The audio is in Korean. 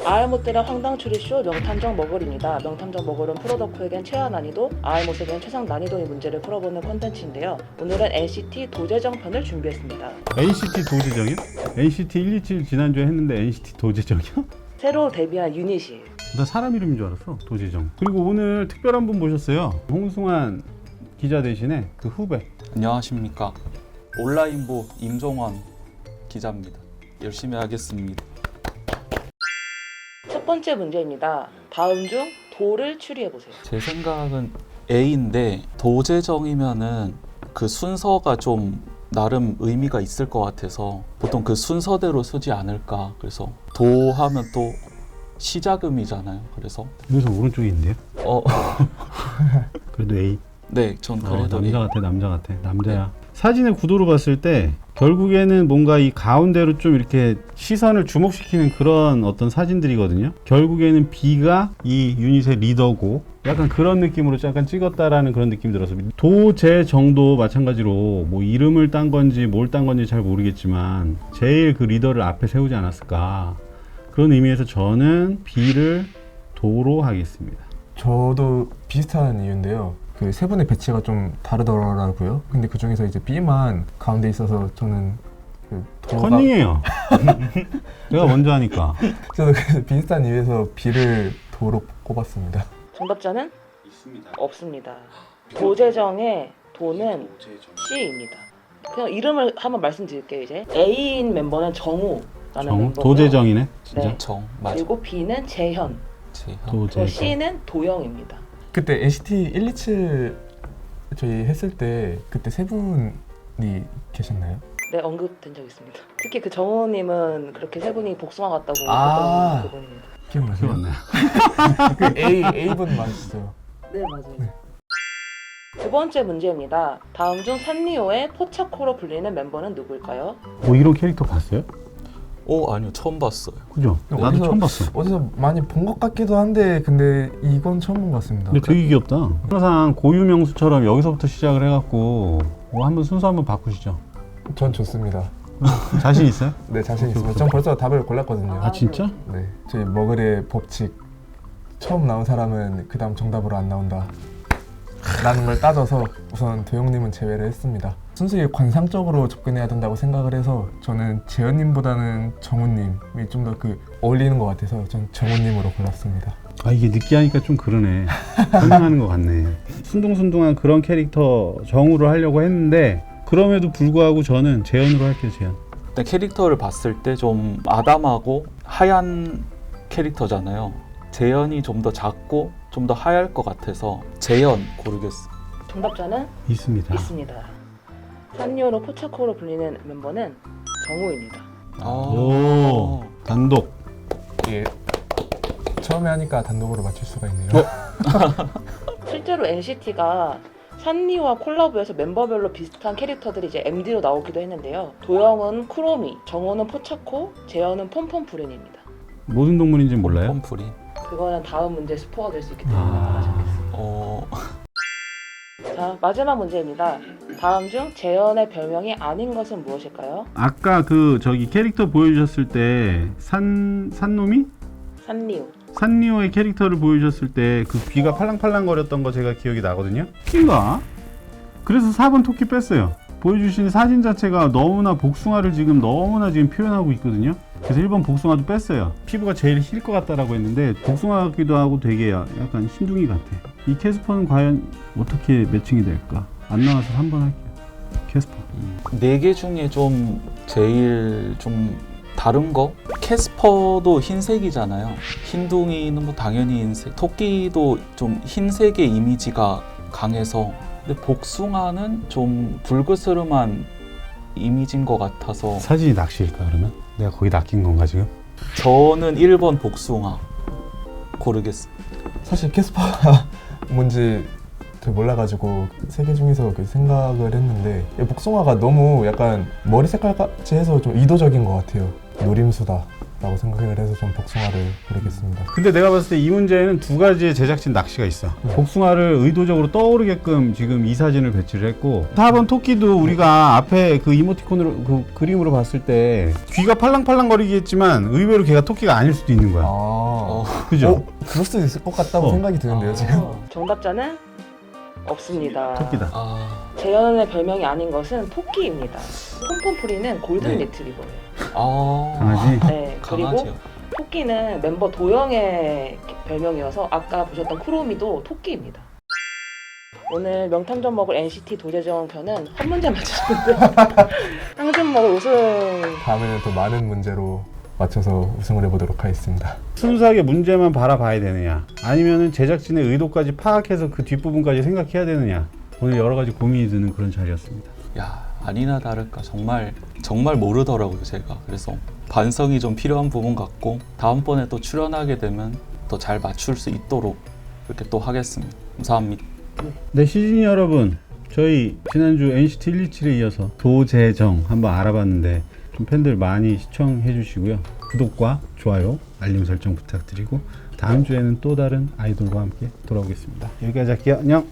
아알못들의 황당 추리쇼 명탐정 머글입니다. 명탐정 머글은 프로덕후에겐 최하 난이도, 아알못에겐 최상 난이도의 문제를 풀어보는 콘텐츠인데요. 오늘은 NCT 도제정 편을 준비했습니다. NCT 도제정이요? NCT 127 지난주에 했는데 NCT 도제정이요? 새로 데뷔한 유닛이에요. 나 사람 이름인 줄 알았어. 도제정. 그리고 오늘 특별한 분 모셨어요. 홍승환 기자 대신에 그 후배. 안녕하십니까. 온라인부 임종원 기자입니다. 열심히 하겠습니다. 첫 번째 문제입니다. 다음 중 도를 추리해보세요. 제 생각은 A인데 도제정이면은 그 순서가 좀 나름 의미가 있을 것 같아서 보통 그 순서대로 쓰지 않을까. 그래서 도 하면 또 시작음이잖아요. 그래서 여기서 오른쪽에 있는데요? 그래도 A. 네, 전 그래도 남자 같아, 남자 같아. 남자야. 사진의 구도로 봤을 때 결국에는 뭔가 이 가운데로 좀 이렇게 시선을 주목시키는 그런 어떤 사진들이거든요. 결국에는 B가 이 유닛의 리더고 약간 그런 느낌으로 약간 찍었다라는 그런 느낌이 들어서 도제정도 마찬가지로 뭐 이름을 딴 건지 뭘 딴 건지 잘 모르겠지만 제일 그 리더를 앞에 세우지 않았을까. 그런 의미에서 저는 B를 도로 하겠습니다. 저도 비슷한 이유인데요. 그 세 분의 배치가 좀 다르더라고요. 근데 그 중에서 이제 B만 가운데 있어서 저는 그 도가 컨닝이에요. 내가 먼저 하니까. 저도 그래서 비슷한 이유에서 B를 도로 꼽았습니다. 정답자는 없습니다. 도제정의 도는 C입니다. 그냥 이름을 한번 말씀드릴게요. 이제 A인 멤버는 정우라는 멤버고요. 도제정이네. 진짜. 네. 정 맞아. 그리고 B는 재현, 재현. 그리고 도제정. C는 도영입니다. 그때 NCT 127 저희 했을 때 그때 세 분이 계셨나요? 네, 언급된 적 있습니다. 특히 그 정우님은 그렇게 세 분이 복숭아 같다고 아. 했던 그분입니다. 기억나세요? 기억나요? 그 A분 맞으시죠? 네, 맞아요. 두 번째 문제입니다. 다음 중 산리오의 포차코로 불리는 멤버는 누구일까요? 뭐 이런 캐릭터 봤어요? 아니요, 처음 봤어요. 그죠? 나도 어디서- 처음 봤어. 어디서 많이 본 것 같기도 한데 근데 이건 처음 본 것 같습니다. 근데 되게 귀엽다. 항상 고유명수처럼 여기서부터 시작을 해갖고 뭐 한번 순서 한번 바꾸시죠. 전 좋습니다. 자신 있어요? 네, 자신 있습니다. 전 벌써 답을 골랐거든요. 아 진짜? 네, 저희 머글의 법칙 처음 나온 사람은 그 다음 정답으로 안 나온다 라는 걸 따져서 우선 도영님은 제외를 했습니다. 순수히 관상적으로 접근해야 된다고 생각을 해서 저는 재현님보다는 정우님이 좀 더 그 어울리는 것 같아서 전 정우님으로 골랐습니다. 아 이게 느끼하니까 좀 그러네. 설명하는 것 같네. 순둥순둥한 그런 캐릭터 정우로 하려고 했는데 그럼에도 불구하고 저는 재현으로 할게요. 재현. 근데 캐릭터를 봤을 때 좀 아담하고 하얀 캐릭터잖아요. 재현이 좀 더 작고 좀 더 하얄 것 같아서 재현 고르겠어. 정답자는 있습니다. 있습니다. 산리오로 포차코로 불리는 멤버는 정우입니다. 오 단독. 예, 처음에 하니까 단독으로 맞출 수가 있네요. 실제로 NCT가 산리오와 콜라보해서 멤버별로 비슷한 캐릭터들이 이제 MD로 나오기도 했는데요. 도영은 쿠로미, 정우는 포차코, 재현은 폼폼프린입니다. 모든 동물인지 몰라요? 펌프리. 그거는 다음 문제 스포가 될 수 있기 때문에 말하지 않겠습니다. 자, 마지막 문제입니다. 다음 중 재현의 별명이 아닌 것은 무엇일까요? 아까 그 저기 캐릭터 보여주셨을 때 산놈이? 산리오. 산리오의 캐릭터를 보여주셨을 때 그 귀가 팔랑팔랑거렸던 거 제가 기억이 나거든요. 인가? 그래서 4번 토끼 뺐어요. 보여주신 사진 자체가 너무나 복숭아를 지금 너무나 지금 표현하고 있거든요. 그래서 1번 복숭아도 뺐어요. 피부가 제일 힐 것 같다라고 했는데 복숭아 같기도 하고 되게 약간 흰둥이 같아. 이 캐스퍼는 과연 어떻게 매칭이 될까? 안 나와서 3번 할게요. 캐스퍼. 4개 중에 좀 제일 좀 다른 거? 캐스퍼도 흰색이잖아요. 흰둥이는 뭐 당연히 흰색. 토끼도 좀 흰색의 이미지가 강해서. 근데 복숭아는 좀 불그스름한 이미지인 것 같아서 사진이 낚시일까 그러면? 내가 거기 낚인 건가 지금? 저는 1번 복숭아 고르겠습니다. 사실 캐스퍼가 뭔지 잘 몰라가지고 세 개 중에서 그 생각을 했는데 복숭아가 너무 약간 머리 색깔 같이 해서 좀 의도적인 것 같아요. 노림수다 라고 생각을 해서 좀 복숭아를 고르겠습니다. 근데 내가 봤을 때 이 문제에는 두 가지의 제작진 낚시가 있어. 복숭아를 의도적으로 떠오르게끔 지금 이 사진을 배치를 했고 4번 토끼도 우리가 앞에 그 이모티콘으로 그 그림으로 봤을 때 귀가 팔랑팔랑 거리겠지만 의외로 걔가 토끼가 아닐 수도 있는 거야. 그죠? 그럴 수도 있을 것 같다고 생각이 드는데요, 지금. 정답자는 없습니다. 토끼다. 재현의 별명이 아닌 것은 토끼입니다. 폼폼프리는 골든 네. 리트리버예요. 강아지. 네, 그리고 강아지요. 토끼는 멤버 도영의 별명이어서 아까 보셨던 쿠로미도 토끼입니다. 오늘 명탐정 먹을 NCT 도재정 편은 한 문제 맞추셨는데 상금 먹을 우승. 다음에는 또 많은 문제로 맞춰서 우승을 해보도록 하겠습니다. 순수하게 문제만 바라봐야 되느냐 아니면은 제작진의 의도까지 파악해서 그 뒷부분까지 생각해야 되느냐 오늘 여러 가지 고민이 드는 그런 자리였습니다. 야, 아니나 다를까 정말 모르더라고요, 제가. 그래서 반성이 좀 필요한 부분 같고 다음번에 또 출연하게 되면 더 잘 맞출 수 있도록 그렇게 또 하겠습니다. 감사합니다. 네, 시즌 여러분, 저희 지난주 NCT 127에 이어서 도재정 한번 알아봤는데 좀 팬들 많이 시청해 주시고요. 구독과 좋아요, 알림 설정 부탁드리고 다음 주에는 또 다른 아이돌과 함께 돌아오겠습니다. 여기까지 할게요. 안녕.